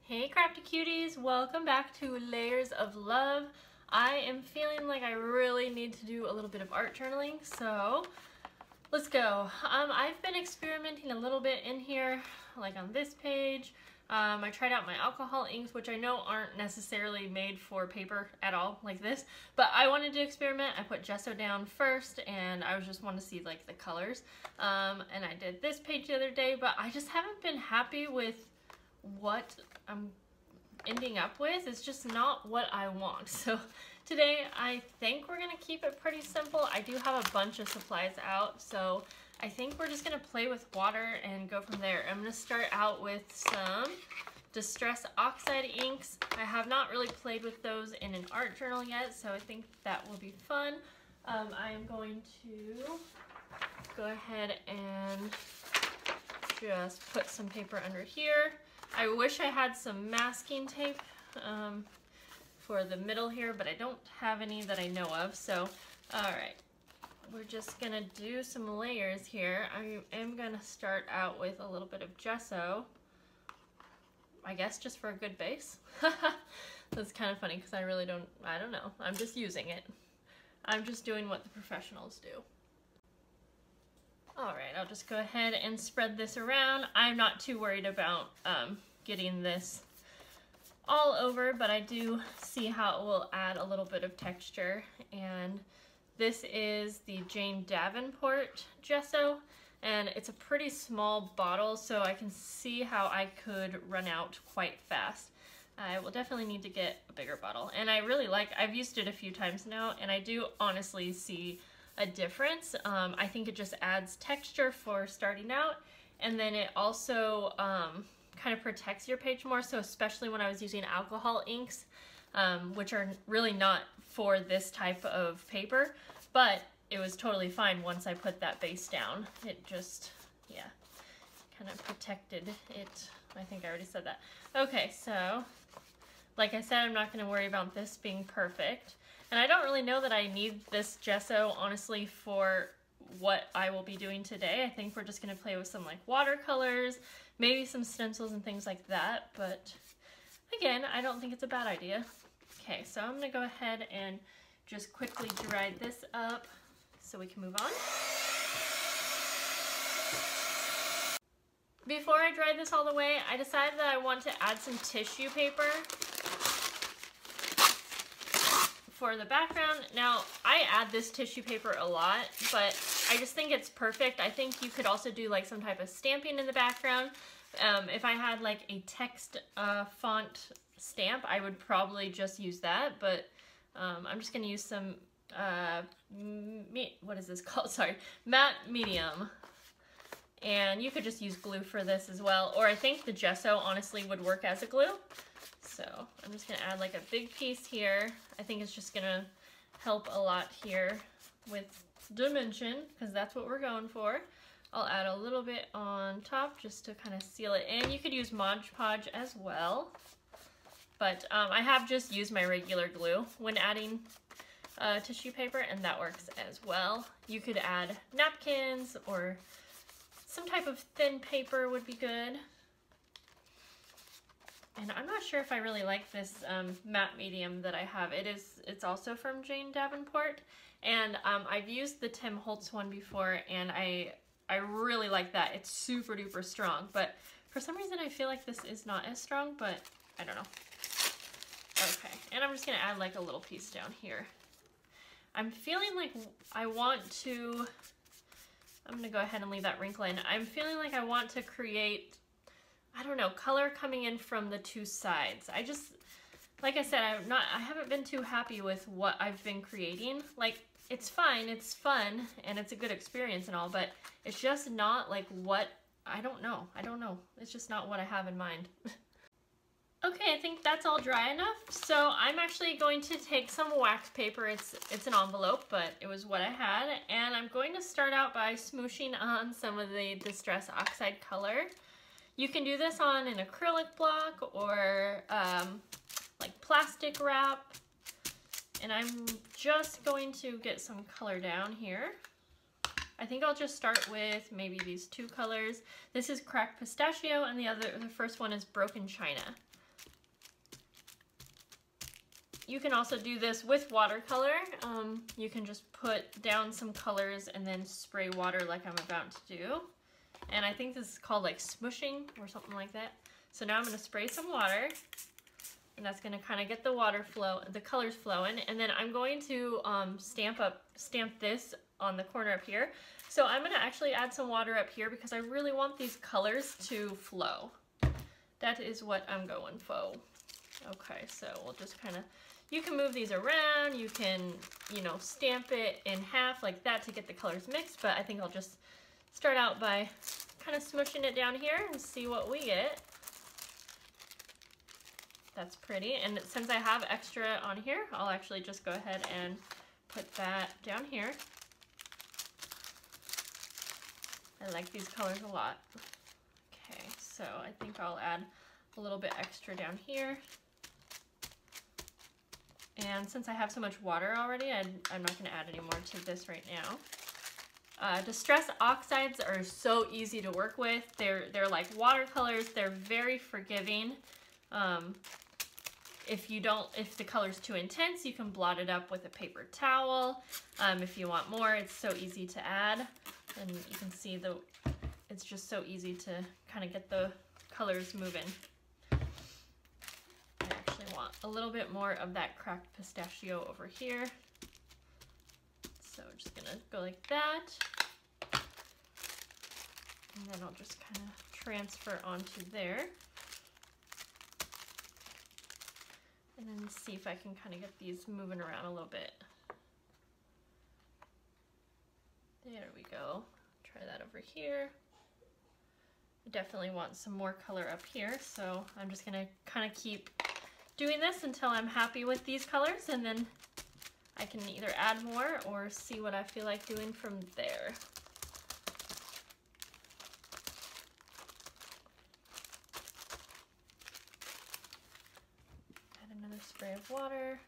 Hey crafty cuties, welcome back to Layers of Love. I am feeling like I really need to do a little bit of art journaling, so let's go. I've been experimenting a little bit in here, like on this page. I tried out my alcohol inks, which I know aren't necessarily made for paper at all, like this, but I wanted to experiment. I put gesso down first, and I just wanted to see like the colors. And I did this page the other day, but I just haven't been happy with what I'm ending up with. It's just not what I want. So today I think we're gonna keep it pretty simple. I do have a bunch of supplies out, so I think we're just gonna play with water and go from there. I'm gonna start out with some Distress Oxide inks. I have not really played with those in an art journal yet, so I think that will be fun. I am going to go ahead and just put some paper under here. I wish I had some masking tape for the middle here, but I don't have any that I know of. So, all right, we're just gonna do some layers here. I am gonna start out with a little bit of gesso, I guess just for a good base. That's kind of funny because I don't know. I'm just using it. I'm just doing what the professionals do. All right, I'll just go ahead and spread this around. I'm not too worried about getting this all over, but I do see how it will add a little bit of texture. And this is the Jane Davenport gesso, and it's a pretty small bottle, so I can see how I could run out quite fast. I will definitely need to get a bigger bottle, and I really like, I've used it a few times now, and I do honestly see a difference. I think it just adds texture for starting out, and then it also kind of protects your page more, so especially when I was using alcohol inks, which are really not for this type of paper, but it was totally fine once I put that base down. It just, yeah, kind of protected it. I think I already said that. Okay, so like I said, I'm not going to worry about this being perfect. And I don't really know that I need this gesso, honestly, for what I will be doing today. I think we're just going to play with some like watercolors, maybe some stencils and things like that. But again, I don't think it's a bad idea. Okay, so I'm going to go ahead and just quickly dry this up so we can move on. Before I dry this all the way, I decided that I want to add some tissue paper for the background. Now, I add this tissue paper a lot, but I just think it's perfect. I think you could also do like some type of stamping in the background. If I had like a text font stamp, I would probably just use that, but I'm just gonna use some, what is this called? Sorry, matte medium. And you could just use glue for this as well, or I think the gesso honestly would work as a glue. So I'm just gonna add like a big piece here. I think it's just gonna help a lot here with dimension, because that's what we're going for. I'll add a little bit on top just to kind of seal it in. You could use Mod Podge as well, but I have just used my regular glue when adding tissue paper, and that works as well. You could add napkins or some type of thin paper would be good. And I'm not sure if I really like this matte medium that I have. It's also from Jane Davenport, and I've used the Tim Holtz one before, and I really like that. It's super duper strong, but for some reason I feel like this is not as strong, but I don't know. Okay, and I'm just gonna add like a little piece down here. I'm feeling like I want to, I'm gonna go ahead and leave that wrinkle in. I'm feeling like I want to create, I don't know, color coming in from the two sides. I just, like I said, I haven't been too happy with what I've been creating. Like, it's fine, it's fun, and it's a good experience and all, but it's just not like what, I don't know. It's just not what I have in mind. Okay, I think that's all dry enough. So I'm actually going to take some wax paper. It's an envelope, but it was what I had. And I'm going to start out by smooshing on some of the Distress Oxide color. You can do this on an acrylic block or like plastic wrap. And I'm just going to get some color down here. I think I'll just start with maybe these two colors. This is Cracked Pistachio, and the first one is Broken China. you can also do this with watercolor. You can just put down some colors and then spray water like I'm about to do. And I think this is called like smushing or something like that. So now I'm going to spray some water, and that's going to kind of get the colors flowing. And then I'm going to stamp this on the corner up here. So I'm going to actually add some water up here because I really want these colors to flow. That is what I'm going for. Okay, so we'll just kind of, you can move these around, you can, you know, stamp it in half like that to get the colors mixed, but I think I'll just start out by kind of smushing it down here and see what we get. That's pretty, and since I have extra on here, I'll actually just go ahead and put that down here. I like these colors a lot. Okay, so I think I'll add a little bit extra down here. And since I have so much water already, I'm not going to add any more to this right now. Distress oxides are so easy to work with. They're like watercolors. They're very forgiving. If the color's too intense, you can blot it up with a paper towel. If you want more, it's so easy to add. And you can see it's just so easy to kind of get the colors moving. I actually want a little bit more of that cracked pistachio over here. So I'm just gonna go like that. And then I'll just kind of transfer onto there. And then see if I can kind of get these moving around a little bit. There we go. Try that over here. I definitely want some more color up here, so I'm just gonna kind of keep doing this until I'm happy with these colors, and then I can either add more or see what I feel like doing from there. Add another spray of water.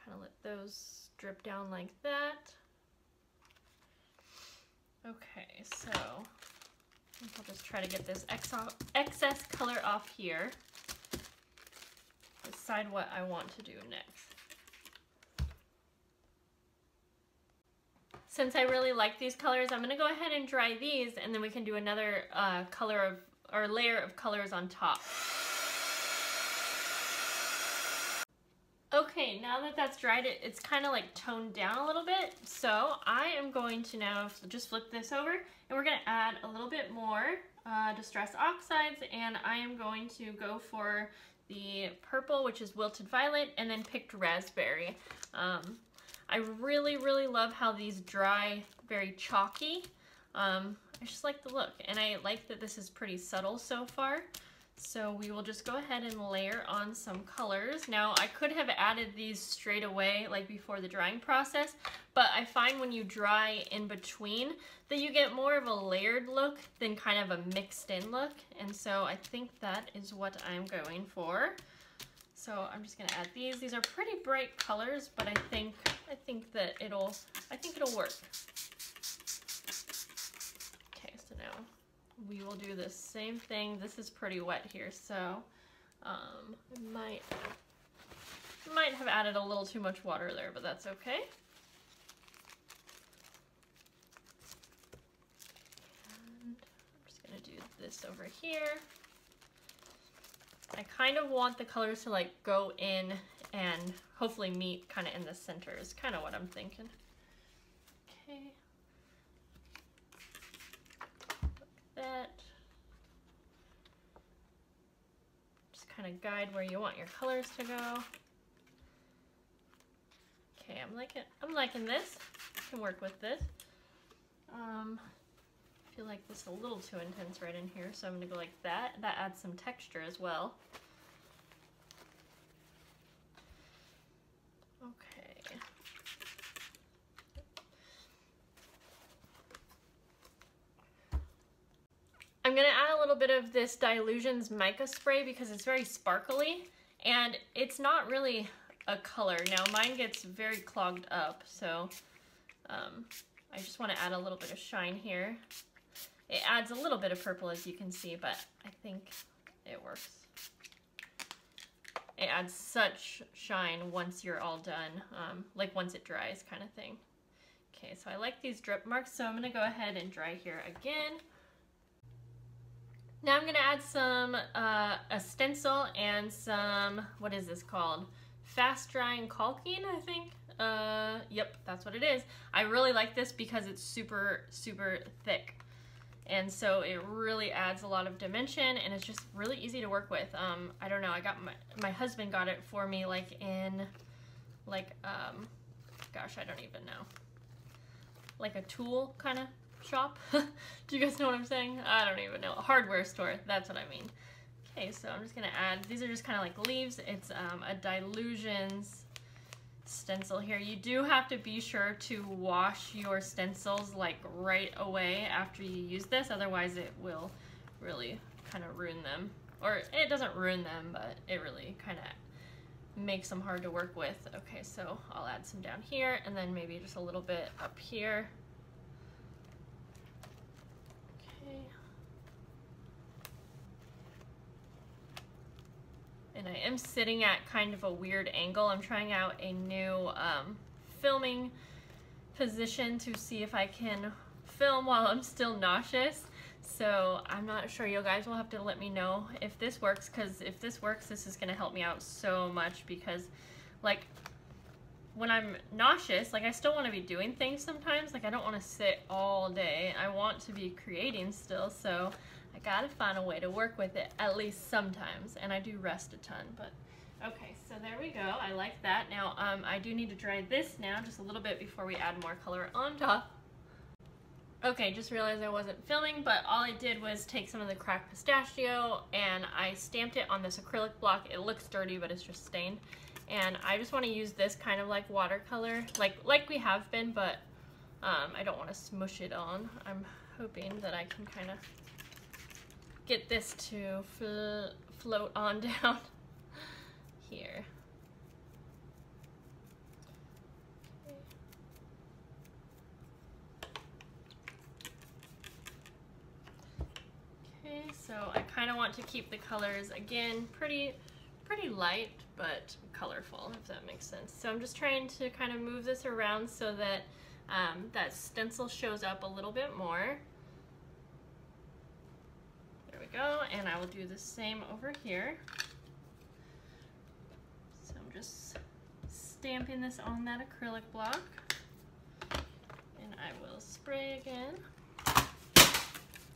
Kind of let those drip down like that. Okay, so I think I'll just try to get this excess color off here. Decide what I want to do next. Since I really like these colors, I'm going to go ahead and dry these, and then we can do another layer of colors on top. Okay, now that that's dried, it's kind of like toned down a little bit. So I am going to now just flip this over, and we're going to add a little bit more Distress Oxides, and I am going to go for the purple, which is Wilted Violet, and then picked Raspberry. I really, really love how these dry very chalky. I just like the look, and I like that this is pretty subtle so far. So we will just go ahead and layer on some colors. Now I could have added these straight away like before the drying process, but I find when you dry in between that you get more of a layered look than kind of a mixed in look. And so I think that is what I'm going for. So I'm just gonna add these. These are pretty bright colors, but I think that it'll work. Okay, so now we will do the same thing. This is pretty wet here, so I might have added a little too much water there, but that's okay. And I'm just gonna do this over here. I kind of want the colors to like go in and hopefully meet kind of in the center is kind of what I'm thinking. Okay. That. Just kind of guide where you want your colors to go. Okay, I'm liking this. I can work with this. I feel like this is a little too intense right in here, so I'm gonna go like that. That adds some texture as well. Okay. I'm gonna add a little bit of this Dylusions mica spray because it's very sparkly and it's not really a color. Now mine gets very clogged up, so I just want to add a little bit of shine here. It adds a little bit of purple, as you can see, but I think it works. It adds such shine once you're all done, like once it dries kind of thing. Okay, so I like these drip marks, so I'm gonna go ahead and dry here again. Now I'm gonna add some, a stencil and some, what is this called? Fast drying caulking, I think. Yep, that's what it is. I really like this because it's super, super thick. And so it really adds a lot of dimension, and it's just really easy to work with. I don't know, I got my husband got it for me like in, like, gosh, I don't even know. Like a tool kind of shop. Do you guys know what I'm saying? I don't even know. A hardware store, that's what I mean. Okay, so I'm just gonna add, these are just kind of like leaves. It's a Dilutions stencil here. You do have to be sure to wash your stencils like right away after you use this, otherwise it will really kind of ruin them. Or it doesn't ruin them, but it really kind of makes them hard to work with. Okay, so I'll add some down here and then maybe just a little bit up here. Okay. And I am sitting at kind of a weird angle. I'm trying out a new filming position to see if I can film while I'm still nauseous. So I'm not sure. You guys will have to let me know if this works, because if this works, this is going to help me out so much, because like when I'm nauseous, like I still want to be doing things sometimes. Like I don't want to sit all day. I want to be creating still, so I gotta find a way to work with it at least sometimes, and I do rest a ton. But okay, so there we go. I like that. Now I do need to dry this now just a little bit before we add more color on top. Okay, just realized I wasn't filming, but all I did was take some of the cracked pistachio and I stamped it on this acrylic block. It looks dirty, but it's just stained. And I just want to use this kind of like watercolor, like we have been, but I don't want to smush it on. I'm hoping that I can kind of get this to float on down here. Okay, so I kind of want to keep the colors, again, pretty light, but colorful, if that makes sense. So I'm just trying to kind of move this around so that that stencil shows up a little bit more. There we go, and I will do the same over here. So I'm just stamping this on that acrylic block, and I will spray again.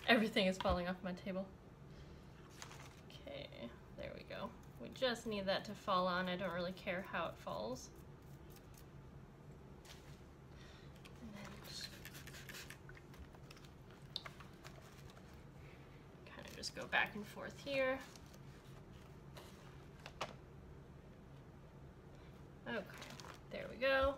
Everything is falling off my table. Okay, there we go. We just need that to fall on. I don't really care how it falls. And then just kind of just go back and forth here. Okay, there we go.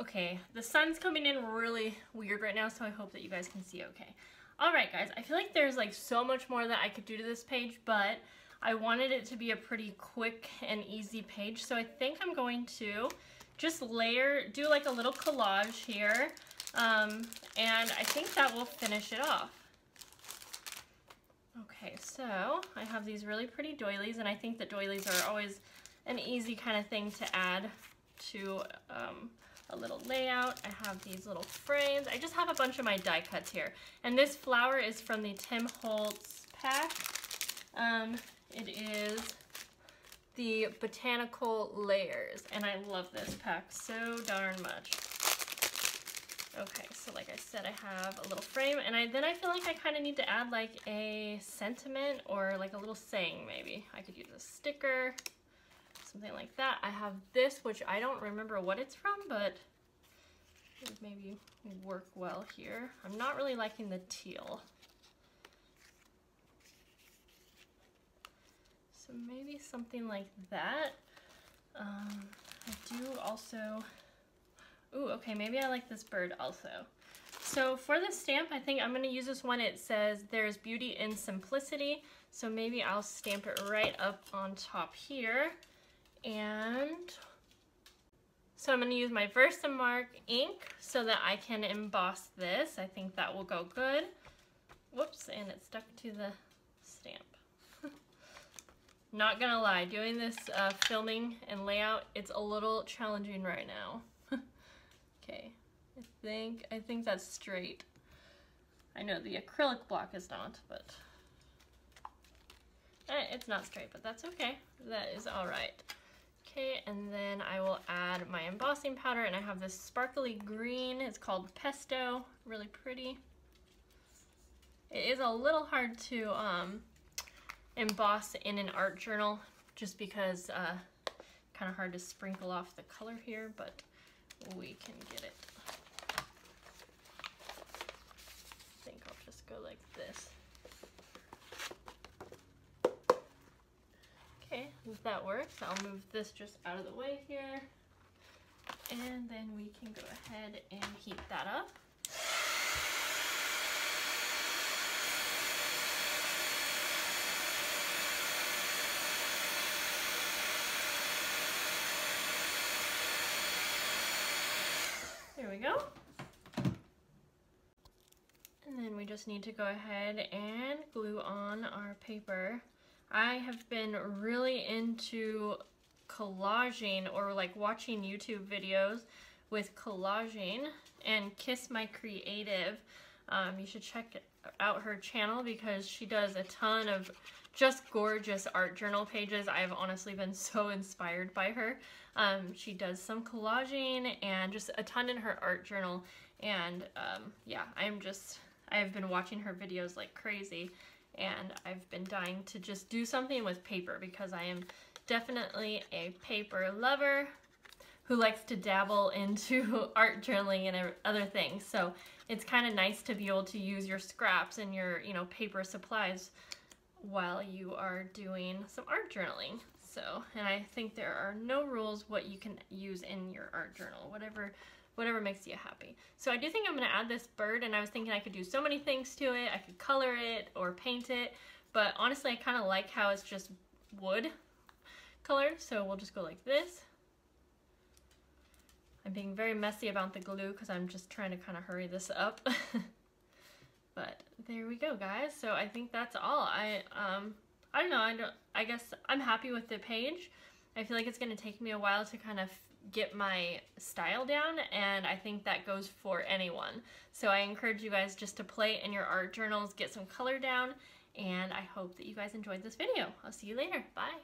Okay, the sun's coming in really weird right now, so I hope that you guys can see okay. Alright guys, I feel like there's like so much more that I could do to this page, but I wanted it to be a pretty quick and easy page, so I think I'm going to just do like a little collage here, and I think that will finish it off. Okay, so I have these really pretty doilies, and I think that doilies are always an easy kind of thing to add to a little layout. I have these little frames. I just have a bunch of my die cuts here. And this flower is from the Tim Holtz pack. It is the Botanical Layers, and I love this pack so darn much. Okay, so like I said, I have a little frame, and then I feel like I kind of need to add like a sentiment or like a little saying maybe. I could use a sticker, something like that. I have this, which I don't remember what it's from, but it would maybe work well here. I'm not really liking the teal. So maybe something like that. I do also, ooh, okay, maybe I like this bird also. So for the stamp, I think I'm gonna use this one. It says, "There's beauty in simplicity." So maybe I'll stamp it right up on top here. And so I'm going to use my Versamark ink so that I can emboss this. I think that will go good. Whoops, and it stuck to the stamp. Not gonna lie, doing this filming and layout, it's a little challenging right now. Okay, I think that's straight. I know the acrylic block is not, but it's not straight, but that's okay. That is all right. Okay, and then I will add my embossing powder, and I have this sparkly green. It's called Pesto, really pretty. It is a little hard to emboss in an art journal, just because kind of hard to sprinkle off the color here, but we can get it. I think I'll just go like this. Okay, if that works, I'll move this just out of the way here, and then we can go ahead and heat that up. There we go. And then we just need to go ahead and glue on our paper. I have been really into collaging, or like watching YouTube videos with collaging, and Kiss My Creative. You should check out her channel because she does a ton of just gorgeous art journal pages. I've honestly been so inspired by her. She does some collaging and just a ton in her art journal, and yeah, I've been watching her videos like crazy, and I've been dying to just do something with paper because I am definitely a paper lover who likes to dabble into art journaling and other things. So it's kind of nice to be able to use your scraps and your, paper supplies while you are doing some art journaling. So, and I think there are no rules what you can use in your art journal, whatever makes you happy. So I do think I'm going to add this bird, and I was thinking I could do so many things to it. I could color it or paint it, but honestly I kind of like how it's just wood color, so we'll just go like this. I'm being very messy about the glue because I'm just trying to kind of hurry this up. But there we go, guys. So I think that's all. I don't know, I guess I'm happy with the page. I feel like it's going to take me a while to kind of get my style down, and I think that goes for anyone. So I encourage you guys just to play in your art journals, get some color down, and I hope that you guys enjoyed this video. I'll see you later. Bye.